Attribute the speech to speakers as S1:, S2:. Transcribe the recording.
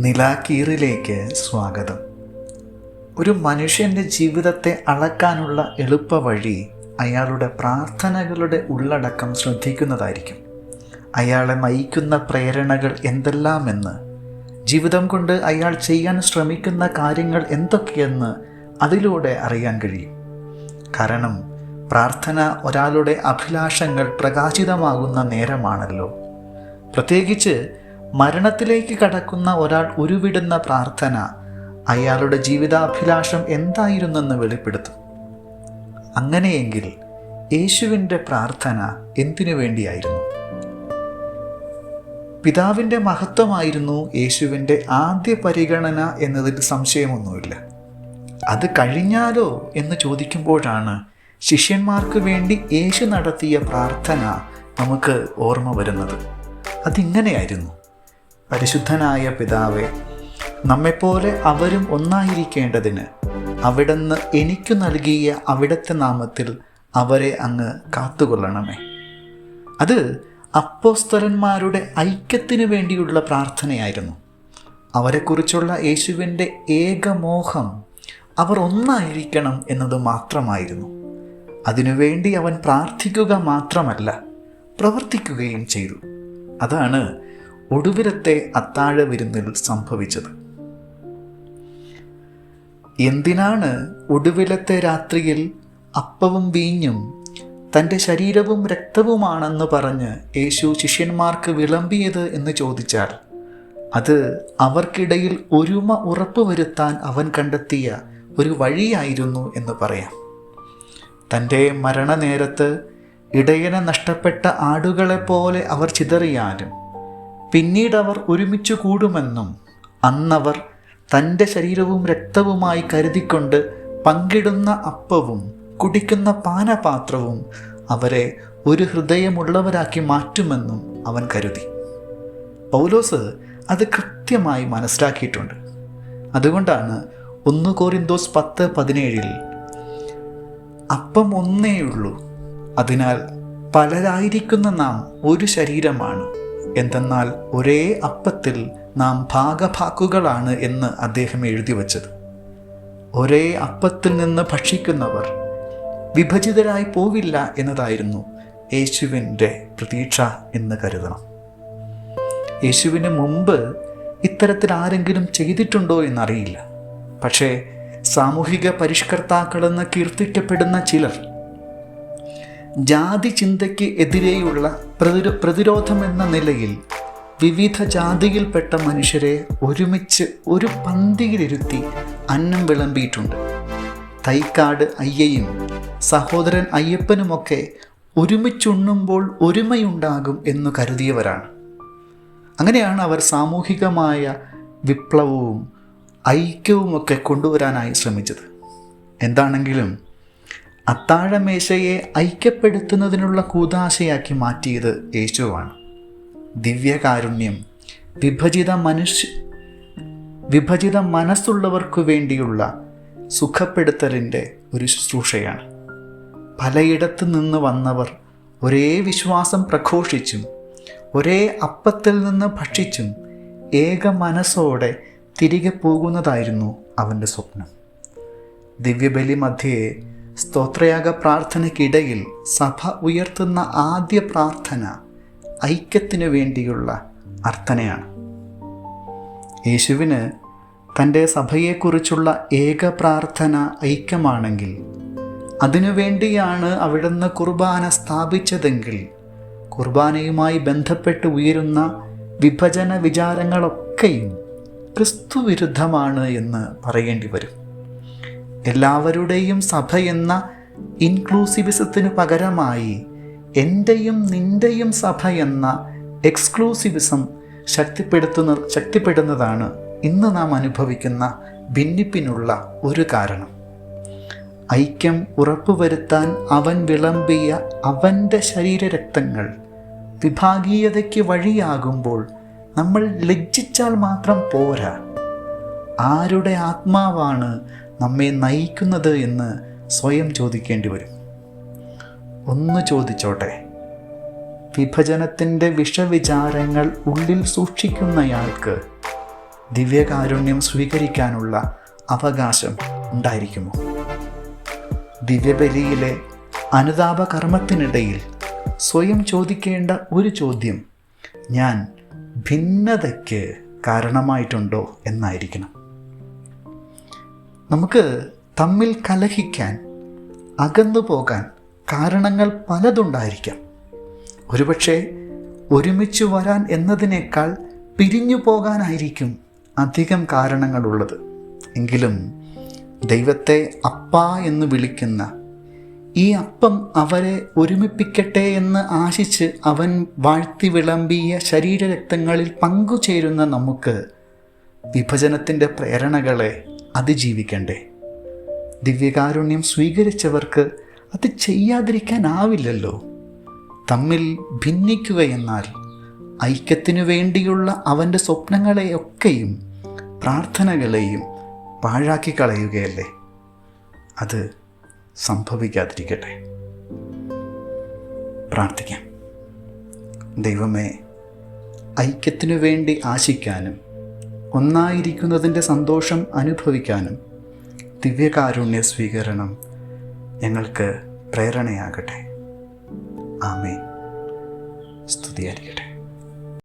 S1: നിലാക്കീറിലേക്ക് സ്വാഗതം. ഒരു മനുഷ്യൻ്റെ ജീവിതത്തെ അളക്കാനുള്ള എളുപ്പ വഴി അയാളുടെ പ്രാർത്ഥനകളുടെ ഉള്ളടക്കം ശ്രദ്ധിക്കുന്നതായിരിക്കും. അയാളെ നയിക്കുന്ന പ്രേരണകൾ എന്തെല്ലാമെന്ന്, ജീവിതം കൊണ്ട് അയാൾ ചെയ്യാൻ ശ്രമിക്കുന്ന കാര്യങ്ങൾ എന്തൊക്കെയെന്ന് അതിലൂടെ അറിയാൻ കഴിയും. കാരണം പ്രാർത്ഥന ഒരാളുടെ അഭിലാഷങ്ങൾ പ്രകാശിതമാകുന്ന നേരമാണല്ലോ. പ്രത്യേകിച്ച് മരണത്തിലേക്ക് കടക്കുന്ന ഒരാൾ ഉരുവിടുന്ന പ്രാർത്ഥന അയാളുടെ ജീവിതാഭിലാഷം എന്തായിരുന്നെന്ന് വെളിപ്പെടുത്തും. അങ്ങനെയെങ്കിൽ യേശുവിൻ്റെ പ്രാർത്ഥന എന്തിനു വേണ്ടിയായിരുന്നു? പിതാവിൻ്റെ മഹത്വമായിരുന്നു യേശുവിൻ്റെ ആദ്യ പരിഗണന എന്നതിൽ സംശയമൊന്നുമില്ല. അത് കഴിഞ്ഞാലോ എന്ന് ചോദിക്കുമ്പോഴാണ് ശിഷ്യന്മാർക്ക് വേണ്ടി യേശു നടത്തിയ പ്രാർത്ഥന നമുക്ക് ഓർമ്മ വരുന്നത്. അതിങ്ങനെയായിരുന്നു: പരിശുദ്ധനായ പിതാവേ, നമ്മെപ്പോലെ അവരും ഒന്നായിരിക്കേണ്ടതിന് അവിടുന്ന് എനിക്കു നൽകിയ അവിടുത്തെ നാമത്തിൽ അവരെ അങ്ങ് കാത്തുകൊള്ളണമേ. അത് അപ്പോസ്തലന്മാരുടെ ഐക്യത്തിനു വേണ്ടിയുള്ള പ്രാർത്ഥനയായിരുന്നു. അവരെക്കുറിച്ചുള്ള യേശുവിൻ്റെ ഏകമോഹം അവർ ഒന്നായിരിക്കണം എന്നത് മാത്രമായിരുന്നു. അതിനുവേണ്ടി അവൻ പ്രാർത്ഥിക്കുക മാത്രമല്ല, പ്രവർത്തിക്കുകയും ചെയ്തു. അതാണ് ഒടുവിലത്തെ അത്താഴ വിരുന്നിൽ സംഭവിച്ചത്. എന്തിനാണ് ഒടുവിലത്തെ രാത്രിയിൽ അപ്പവും വീഞ്ഞും തൻ്റെ ശരീരവും രക്തവുമാണെന്ന് പറഞ്ഞ് യേശു ശിഷ്യന്മാർക്ക് വിളമ്പിയത് എന്ന് ചോദിച്ചാൽ, അത് അവർക്കിടയിൽ ഒരുമ ഉറപ്പുവരുത്താൻ അവൻ കണ്ടെത്തിയ ഒരു വഴിയായിരുന്നു എന്ന് പറയാം. തൻ്റെ മരണനേരത്ത് ഇടയനെ നഷ്ടപ്പെട്ട ആടുകളെപ്പോലെ അവർ ചിതറിയാലും പിന്നീടവർ ഒരുമിച്ച് കൂടുമെന്നും അന്നവർ തൻ്റെ ശരീരവും രക്തവുമായി കരുതിക്കൊണ്ട് പങ്കിടുന്ന അപ്പവും കുടിക്കുന്ന പാനപാത്രവും അവരെ ഒരു ഹൃദയമുള്ളവരാക്കി മാറ്റുമെന്നും അവൻ കരുതി. പൗലോസ് അത് കൃത്യമായി മനസ്സിലാക്കിയിട്ടുണ്ട്. അതുകൊണ്ടാണ് 1 കൊരിന്തോസ് 10:17 അപ്പം ഒന്നേയുള്ളൂ, അതിനാൽ പലരായിരിക്കുന്ന നാം ഒരു ശരീരമാണ്, എന്തെന്നാൽ ഒരേ അപ്പത്തിൽ നാം ഭാഗഭാക്കുകളാണ് എന്ന് അദ്ദേഹം എഴുതി വച്ചത്. ഒരേ അപ്പത്തിൽ നിന്ന് ഭക്ഷിക്കുന്നവർ വിഭജിതരായി പോവില്ല എന്നതായിരുന്നു യേശുവിൻ്റെ പ്രതീക്ഷ എന്ന് കരുതണം. യേശുവിന് മുമ്പ് ഇത്തരത്തിൽ ആരെങ്കിലും ചെയ്തിട്ടുണ്ടോ എന്നറിയില്ല. പക്ഷേ സാമൂഹിക പരിഷ്കർത്താക്കളെന്ന് കീർത്തിക്കപ്പെടുന്ന ചിലർ ജാതി ചിന്തയ്ക്ക് എതിരെയുള്ള പ്രതിരോധമെന്ന നിലയിൽ വിവിധ ജാതിയിൽപ്പെട്ട മനുഷ്യരെ ഒരുമിച്ച് ഒരു പന്തിയിലിരുത്തി അന്നം വിളമ്പിയിട്ടുണ്ട്. തൈക്കാട് അയ്യയും സഹോദരൻ അയ്യപ്പനുമൊക്കെ ഒരുമിച്ചുണ്ണുമ്പോൾ ഒരുമയുണ്ടാകും എന്ന് കരുതിയവരാണ്. അങ്ങനെയാണ് അവർ സാമൂഹികമായ വിപ്ലവവും ഐക്യവുമൊക്കെ കൊണ്ടുവരാനായി ശ്രമിച്ചത്. എന്താണെങ്കിലും അത്താഴമേശയെ ഐക്യപ്പെടുത്തുന്നതിനുള്ള കൂദാശയാക്കി മാറ്റിയത് യേശുവാണ്. ദിവ്യകാരുണ്യം വിഭജിത മനസ്സുള്ളവർക്കു വേണ്ടിയുള്ള സുഖപ്പെടുത്തലിൻ്റെ ഒരു ശുശ്രൂഷയാണ്. പലയിടത്തു നിന്ന് വന്നവർ ഒരേ വിശ്വാസം പ്രഘോഷിച്ചും ഒരേ അപ്പത്തിൽ നിന്ന് ഭക്ഷിച്ചും ഏക മനസ്സോടെ തിരികെ പോകുന്നതായിരുന്നു അവൻ്റെ സ്വപ്നം. ദിവ്യബലി മധ്യേ സ്തോത്രയാഗ പ്രാർത്ഥനയ്ക്കിടയിൽ സഭ ഉയർത്തുന്ന ആദ്യ പ്രാർത്ഥന ഐക്യത്തിനു വേണ്ടിയുള്ള അർത്ഥനയാണ്. യേശുവിന് തൻ്റെ സഭയെക്കുറിച്ചുള്ള ഏക പ്രാർത്ഥന ഐക്യമാണെങ്കിൽ, അതിനുവേണ്ടിയാണ് അവിടുന്ന് കുർബാന സ്ഥാപിച്ചതെങ്കിൽ, കുർബാനയുമായി ബന്ധപ്പെട്ട് ഉയരുന്ന വിഭജന വിചാരങ്ങളൊക്കെയും ക്രിസ്തുവിരുദ്ധമാണ് എന്ന് പറയേണ്ടി വരും. എല്ലാവരുടെയും സഭ എന്ന ഇൻക്ലൂസിവിസത്തിന് പകരമായി എൻ്റെയും നിൻ്റെയും സഭ എന്ന എക്സ്ക്ലൂസിവിസം ശക്തിപ്പെടുന്നതാണ് ഇന്ന് നാം അനുഭവിക്കുന്ന ഭിന്നിപ്പിനുള്ള ഒരു കാരണം. ഐക്യം ഉറപ്പുവരുത്താൻ അവൻ വിളമ്പിയ അവൻ്റെ ശരീരരക്തങ്ങൾ വിഭാഗീയതയ്ക്ക് വഴിയാകുമ്പോൾ നമ്മൾ ലജ്ജിച്ചാൽ മാത്രം പോരാ. ആരുടെ ആത്മാവാണ് നമ്മെ നയിക്കുന്നത് എന്ന് സ്വയം ചോദിക്കേണ്ടി വരും. ഒന്ന് ചോദിച്ചോട്ടെ, വിഭജനത്തിൻ്റെ വിഷവിചാരങ്ങൾ ഉള്ളിൽ സൂക്ഷിക്കുന്നയാൾക്ക് ദിവ്യകാരുണ്യം സ്വീകരിക്കാനുള്ള അവകാശം ഉണ്ടായിരിക്കുമോ? ദിവ്യബലിയിലെ അനുതാപ കർമ്മത്തിനിടയിൽ സ്വയം ചോദിക്കേണ്ട ഒരു ചോദ്യം ഞാൻ ഭിന്നതയ്ക്ക് കാരണമായിട്ടുണ്ടോ എന്നായിരിക്കണം. നമുക്ക് തമ്മിൽ കലഹിക്കാൻ, അകന്നു പോകാൻ കാരണങ്ങൾ പലതുണ്ടായിരിക്കാം. ഒരുപക്ഷെ ഒരുമിച്ച് വരാൻ എന്നതിനേക്കാൾ പിരിഞ്ഞു പോകാനായിരിക്കും അധികം കാരണങ്ങളുള്ളത്. എങ്കിലും ദൈവത്തെ അപ്പാ എന്ന് വിളിക്കുന്ന ഈ അപ്പം അവരെ ഒരുമിപ്പിക്കട്ടെ എന്ന് ആശിച്ച് അവൻ വാഴ്ത്തി വിളമ്പിയ ശരീരരക്തങ്ങളിൽ പങ്കുചേരുന്ന നമുക്ക് വിഭജനത്തിൻ്റെ പ്രേരണകളെ അതിജീവിക്കണ്ടേ? ദിവ്യകാരുണ്യം സ്വീകരിച്ചവർക്ക് അത് ചെയ്യാതിരിക്കാനാവില്ലല്ലോ. തമ്മിൽ ഭിന്നിക്കുകയെന്നാൽ ഐക്യത്തിനു വേണ്ടിയുള്ള അവൻ്റെ സ്വപ്നങ്ങളെയൊക്കെയും പ്രാർത്ഥനകളെയും പാഴാക്കി കളയുകയല്ലേ? അത് സംഭവിക്കാതിരിക്കട്ടെ. പ്രാർത്ഥിക്കാം. ദൈവമേ, ഐക്യത്തിനു വേണ്ടി ആശിക്കാനും ഒന്നായിരിക്കുന്നതിൻ്റെ സന്തോഷം അനുഭവിക്കാനും ദിവ്യകാരുണ്യ സ്വീകരണം ഞങ്ങൾക്ക് പ്രേരണയാകട്ടെ. ആമേൻ. സ്തുതിയായിരിക്കട്ടെ.